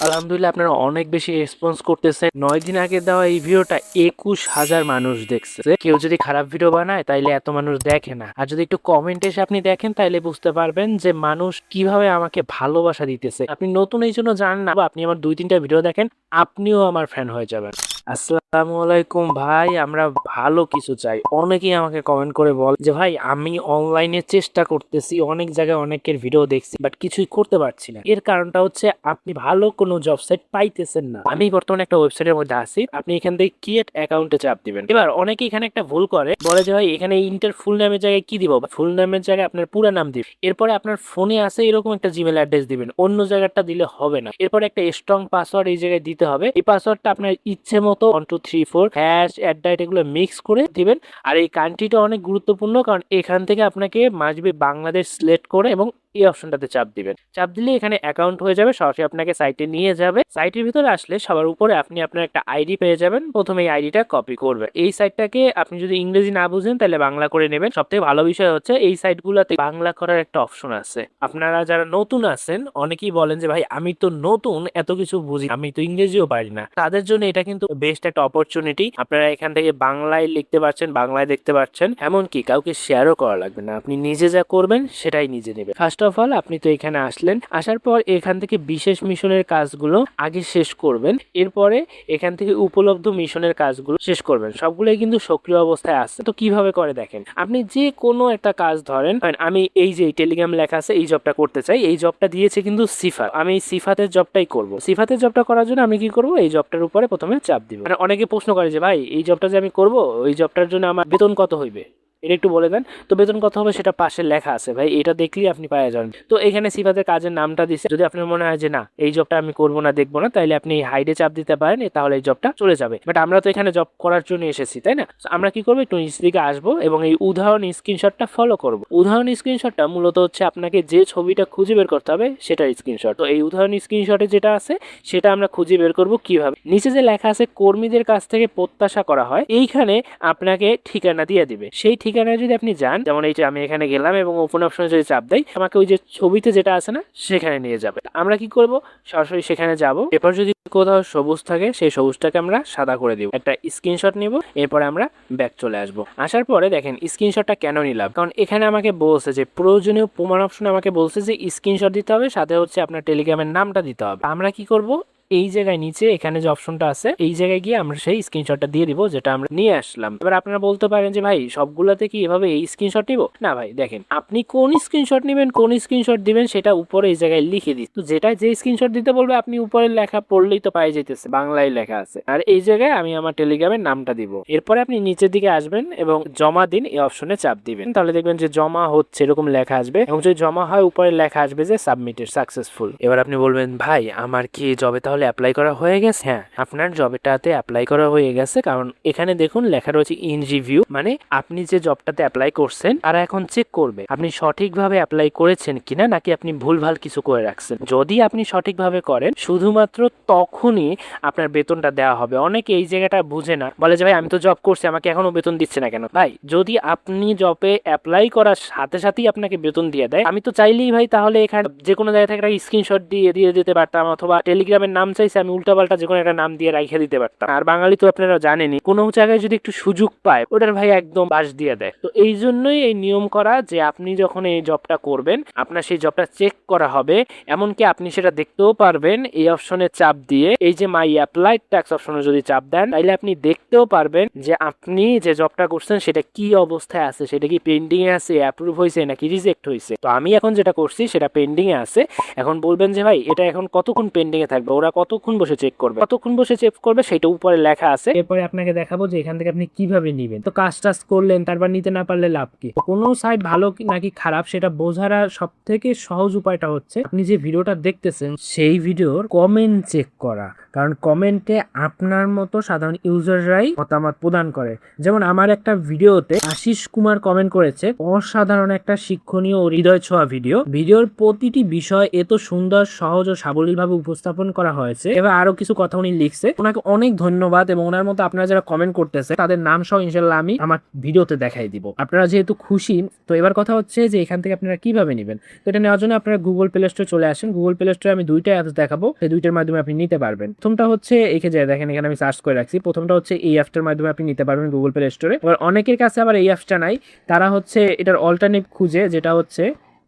আলহামদুলিল্লাহ আপনারা অনেক বেশি রেসপন্স করতেছেন। 9 দিন আগে দেওয়া এই ভিডিওটা 21,000 মানুষ দেখছে। কেউ যদি খারাপ ভিডিও বানায় তাইলে এত মানুষ দেখে না, আর যদি একটু কমেন্টে এসে আপনি দেখেন তাইলে বুঝতে পারবেন যে মানুষ কিভাবে আমাকে ভালোবাসা দিতেছে। আপনি নতুন এই জন্য জানেন না, আপনি আমার 2-3টা ভিডিও দেখেন, আপনিও আমার ফ্যান হয়ে যাবেন। আসসালামু আলাইকুম ভাই, আমরা ভালো কিছু চাই। অনেকেই আমাকে কমেন্ট করে বল যে ভাই আমি অনলাইনে চেষ্টা করতেছি, অনেক জায়গায় অনেকের ভিডিও দেখছি, বাট কিছুই করতে পারছি না। এর কারণটা হচ্ছে আপনি ভালো কোনো জব সাইট পাইতেছেন না। আমি বর্তমানে একটা ওয়েবসাইটের মধ্যে আছি, আপনি এখান থেকে ক্রিয়েট অ্যাকাউন্টে চাপ দিবেন। এবার অনেকে এখানে একটা ভুল করে, বলে যে ভাই এখানে ইন্টার ফুল নামের জায়গায় কি দিব, ফুল নামের জায়গায় আপনার পুরো নাম দিবেন, এরপরে আপনার ফোনে আছে এরকম একটা জিমেল অ্যাড্রেস দিবেন, অন্য জায়গাটা দিলে হবে না। এরপরে একটা স্ট্রং পাসওয়ার্ড এই জায়গায় দিতে হবে। এই পাসওয়ার্ডটা আপনার ইচ্ছে মতো 1 2 3 4 হ্যাশ @, এগুলো মিক্স করে দিবেন। আর এই কান্ট্রিটা অনেক গুরুত্বপূর্ণ, কারণ এখান থেকে আপনাকে মাসবি বাংলাদেশ সিলেক্ট করে এবং এই অপশনটাতে চাপ দিবেন। চাপ দিলে এখানে অ্যাকাউন্ট হয়ে যাবে, সরাসরি আপনাকে সাইটে নিয়ে যাবে। সাইটের ভিতরে আসলে সবার উপরে আপনি আপনার একটা আইডি পেয়ে যাবেন। প্রথমে এই আইডিটা কপি করবেন। এই সাইটটাকে আপনি যদি ইংরেজি না বুঝেন তাহলে বাংলা করে নেবেন। সবথেকে ভালো বিষয় হচ্ছে এই সাইটগুলোতে বাংলা করার একটা অপশন আছে। আপনারা যারা নতুন আছেন, অনেকেই বলেন যে ভাই আমি তো নতুন, এত কিছু বুঝি, আমি তো ইংরেজিও পারি না, তাদের জন্য এটা কিন্তু বেস্ট একটা অপরচুনিটি। আপনারা এখান থেকে বাংলায় লিখতে পারছেন, বাংলায় দেখতে পাচ্ছেন, এমনকি কাউকে শেয়ারও করা লাগবে না। আপনি নিজে যা করবেন সেটাই নিজে নেবেন। ফার্স্ট অফ অল আপনি তো এখানে আসলেন, আসার পর এখান থেকে বিশেষ মিশনের কাজগুলো আগে শেষ করবেন। এরপরে এখান থেকে উপলব্ধ মিশনের কাজগুলো শেষ করবেন। সবগুলোই কিন্তু সক্রিয় অবস্থায় আছে। তো কিভাবে করে দেখেন, আপনি যে কোনো একটা কাজ ধরেন, আমি এই যে টেলিগ্রাম লেখা আছে এই জবটা করতে চাই, এই জবটা দিয়েছে কিন্তু সিফাত, আমি এই সিফাতের জবটাই করব। সিফাতের জবটা করার জন্য আমি কি করব, এই জবটার উপরে প্রথমে চাপ দিব। মানে অনেকে প্রশ্ন করে যে ভাই এই জবটা যে আমি করব, ওই জবটার জন্য আমার বেতন কত হইবে, এটা একটু বলে দেন। তো বেতন কত হবে সেটা পাশে লেখা আছে ভাই, এটা দেখলেই আপনি পাওয়া যাবেন। তো এখানে সিফাতের কাজের নামটা দিছে। যদি আপনার মনে হয় যে না এই জবটা আমি করবো না, দেখবো না, তাইলে আপনি হাইডে চাপ দিতে পারেন, তাহলে এই জবটা চলে যাবে। বাট আমরা তো এখানে জব করার জন্য এসেছি, তাই না? আমরা কি করবো, একটু নিচ দিকে আসবো এবং এই উদাহরণ স্ক্রিনশটটা ফলো করব। উদাহরণ স্ক্রিনশটটা মূলত হচ্ছে আপনাকে যে ছবিটা খুঁজে বের করতে হবে সেটার স্ক্রিনশট। তো এই উদাহরণ স্ক্রিনশটে যেটা আছে সেটা আমরা খুঁজে বের করব কিভাবে। নিচে যে লেখা আছে কর্মীদের কাছ থেকে প্রত্যাশা করা হয়, এইখানে আপনাকে ঠিকানা দিয়ে দিবে। সেই ঠিকানায় যদি আপনি যান, যেমন এই যে আমি এখানে গেলাম এবং ওপেন অপশনে যদি চাপ দেই, আমাকে ওই যে ছবিতে যেটা আছে না সেখানে নিয়ে যাবে। আমরা কি করব, সরাসরি সেখানে যাব। এরপর যদি কোথাও সবুজ থাকে সেই সবুজটাকে আমরা সাদা করে দিব, একটা স্ক্রিনশট নিব। এরপরে আমরা ব্যাক চলে আসব। আসার পরে দেখেন স্ক্রিনশটটা কেন নিলাম, কারণ এখানে আমাকে বলছে যে প্রয়োজনীয় প্রমাণ অপশনে আমাকে বলছে যে স্ক্রিনশট দিতে হবে, সাথে হচ্ছে আপনার টেলিগ্রামের নামটা দিতে হবে। আমরা কি করব, এই জায়গায় নিচে এখানে যে অপশনটা আছে এই জায়গায় গিয়ে আমরা সেই স্ক্রিনশটটা দিয়ে দিব যেটা আমরা নিয়ে আসলাম। এবার আপনারা বলতে পারেন যে ভাই সবগুলোতে কি এভাবে এই স্ক্রিনশট নিব? না ভাই, দেখেন আপনি কোন স্ক্রিনশট নেবেন, কোন স্ক্রিনশট দিবেন সেটা উপরে এই জায়গায় লিখে দিই। তো যেটা যে স্ক্রিনশট দিতে বলবে আপনি উপরে লেখা পড়লেই তো পাই যেতেছে, বাংলায় লেখা আছে। আর এই জায়গায় আমি আমার টেলিগ্রামের নামটা দিব। এরপরে আপনি নিচের দিকে আসবেন এবং জমা দিন এই অপশনে চাপ দিবেন। তাহলে দেখবেন যে জমা হচ্ছে এরকম লেখা আসবে, এবং যদি জমা হয় উপরে লেখা আসবে যে সাবমিটেড সাকসেসফুল। এবার আপনি বলবেন ভাই আমার কি জবে তাহলে অ্যাপ্লাই করা হয়ে গেছে? হ্যাঁ, আপনার জবটাতে অ্যাপ্লাই করা হয়ে গেছে, কারণ এখানে দেখুন লেখা রয়েছে ইন রিভিউ, মানে আপনি যে জবটাতে অ্যাপ্লাই করছেন তারা এখন চেক করবে আপনি সঠিকভাবে অ্যাপ্লাই করেছেন কিনা, নাকি আপনি ভুলভাল কিছু করে রাখছেন। যদি আপনি সঠিকভাবে করেন শুধুমাত্র তখনই আপনার বেতনটা দেওয়া হবে। অনেকে এই জায়গাটা বুঝে না, বলে যে ভাই আমি তো জব করছি আমাকে এখনো বেতন দিচ্ছে না কেন? ভাই যদি আপনি জবে অ্যাপ্লাই করার সাথে সাথেই আপনাকে বেতন দিয়ে দেয়, আমি তো চাইলেই ভাই তাহলে এখানে যে কোনো জায়গা থেকে একটা স্ক্রিনশট দিয়ে দিয়ে দিতে পারতাম, অথবা টেলিগ্রামের নাম চাইছে আমি উল্টাপাল্টা যে কোনো একটা নাম দিয়ে রাইখে দিতে পারতাম। আর বাঙালি তো আপনারা জানেনই, কোনো জায়গায় যদি একটু সুযোগ পায় ওটার ভাই একদম বাস দিয়ে দেয়। তো এই জন্যই এই নিয়ম করা যে আপনি যখন এই জবটা করবেন আপনার সেই জবটা চেক করা হবে, এমনকি আপনি সেটা দেখতেও পারবেন এই অপশনে চাপ দিয়ে। এই যে মাই অ্যাপ্লাইড ট্যাক্স অপশনে যদি চাপ দেন তাহলে আপনি দেখতেও পারবেন যে আপনি যে জবটা করছেন সেটা কি অবস্থায় আছে, সেটা কি পেন্ডিং এ আছে, অ্যাপ্রুভ হয়েছে নাকি রিজেক্ট হয়েছে। তো আমি এখন যেটা করছি সেটা পেন্ডিং এ আছে। এখন বলবেন যে ভাই এটা এখন কতক্ষণ পেন্ডিং এ থাকবে, ওরা কতক্ষণ বসে চেক করবে, কতক্ষণ বসে চেক করবে সেটা উপরে লেখা আছে। এরপরে আপনাকে দেখাবো যে এখান থেকে আপনি কিভাবে নিবেন। তো কাজ টাজ করলেন, তারপর নিতে না পারলে লাভ কি? কোনো সাইট ভালো নাকি খারাপ সেটা বোঝার সব থেকে সহজ উপায়টা হচ্ছে আপনি যে ভিডিওটা দেখতেছেন সেই ভিডিওর কমেন্ট চেক করা, কারণ কমেন্টে আপনার মতো সাধারণ ইউজাররাই মতামত প্রদান করে। যেমন আমার একটা ভিডিওতে আশিস কুমার কমেন্ট করেছে, অসাধারণ একটা শিক্ষণীয় ও হৃদয় ছোঁয়া ভিডিও। ভিডিওর প্রতিটি বিষয় এত সুন্দর, সহজ ও সাবলীলভাবে উপস্থাপন করা হয় হয়েছে। এবার আরো কিছু কথা উনি লিখছে, ওনাকে অনেক ধন্যবাদ। এবং ওনার মতো আপনারা যারা কমেন্ট করতেছে তাদের নাম সহ ইনশাল্লাহ আমি আমার ভিডিওতে দেখাই দিব। আপনারা যেহেতু খুশি, তো এবার কথা হচ্ছে যে এখান থেকে আপনারা কিভাবে নেবেন। তো এটা নেওয়ার জন্য আপনারা গুগল প্লে স্টোরে চলে আসেন। গুগল প্লে স্টোরে আমি দুইটা অ্যাপস দেখাবো, সেই দুইটার মাধ্যমে আপনি নিতে পারবেন। প্রথমটা হচ্ছে এখানে যায় দেখেন, এখানে আমি সার্চ করে রাখছি। প্রথমটা হচ্ছে এই অ্যাপটার মাধ্যমে আপনি নিতে পারবেন গুগল প্লে স্টোরে। এবার অনেকের কাছে আবার এই অ্যাপসটা নাই, তারা হচ্ছে এটার অল্টারনেটিভ খুঁজে, যেটা হচ্ছে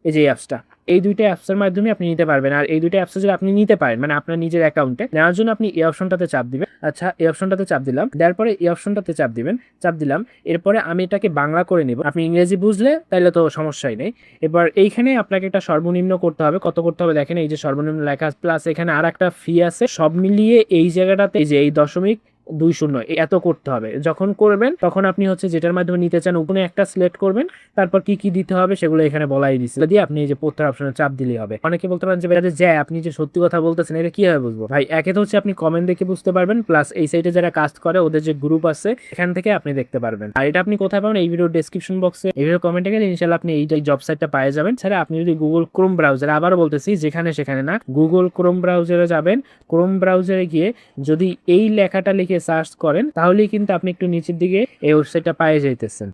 এই যে অ্যাপসটা। এই দুইটা অ্যাপসের মাধ্যমে আপনি নিতে পারবেন। আর এই দুইটা অ্যাপসে যদি আপনি নিতে পারেন, মানে আপনার নিজের অ্যাকাউন্টে নেওয়ার জন্য আপনি এই অপশনটাতে চাপ দিবেন। আচ্ছা, এই অপশনটাতে চাপ দিলাম, দেওয়ার পরে এই অপশনটাতে চাপ দিবেন, চাপ দিলাম। এরপরে আমি এটাকে বাংলা করে নিব। আপনি ইংরেজি বুঝলে তাইলে তো সমস্যাই নেই। এবার এইখানে আপনাকে একটা সর্বনিম্ন করতে হবে। কত করতে হবে দেখেন, এই যে সর্বনিম্ন লেখা, প্লাস এখানে আর একটা ফি আছে। সব মিলিয়ে এই জায়গাটাতে এই যে এই 0.20 এত করতে হবে। যখন করবেন তখন আপনি হচ্ছে যেটার মাধ্যমে নিতে চান ওখানে একটা সিলেক্ট করবেন, তারপর কি কি দিতে হবে সেগুলো এখানে বলাই দিচ্ছে, দিয়ে আপনি এই যে প্রত্যেক অপশনে চাপ দিলেই হবে। অনেকে বলতে পারেন যে আপনি যে সত্যি কথা বলতেছেন এটা কিভাবে বুঝবো? ভাই, একে তো হচ্ছে আপনি কমেন্ট দেখে বুঝতে পারবেন, প্লাস এই সাইটে যারা কাস্ট করে ওদের যে গ্রুপ আছে এখান থেকে আপনি দেখতে পারবেন। আর এটা আপনি কোথায় পাবেন? এই ভিডিও ডেসক্রিপশন বক্সে, এই ভিডিও কমেন্টে গেলে ইনশাআল্লাহ আপনি এই জব সাইটটা পেয়ে যাবেন। ছাড়া আপনি যদি গুগল ক্রোম ব্রাউজারে, আবারও বলতেছি যেখানে সেখানে না, গুগল ক্রোম ব্রাউজারে যাবেন। ক্রোম ব্রাউজারে গিয়ে যদি এই লেখাটা লিখে সার্চ করেন তাহলেই কিন্তু আপনি একটু নিচের দিকে এই ওয়েবসাইটটা পেয়ে যাইতেছেন।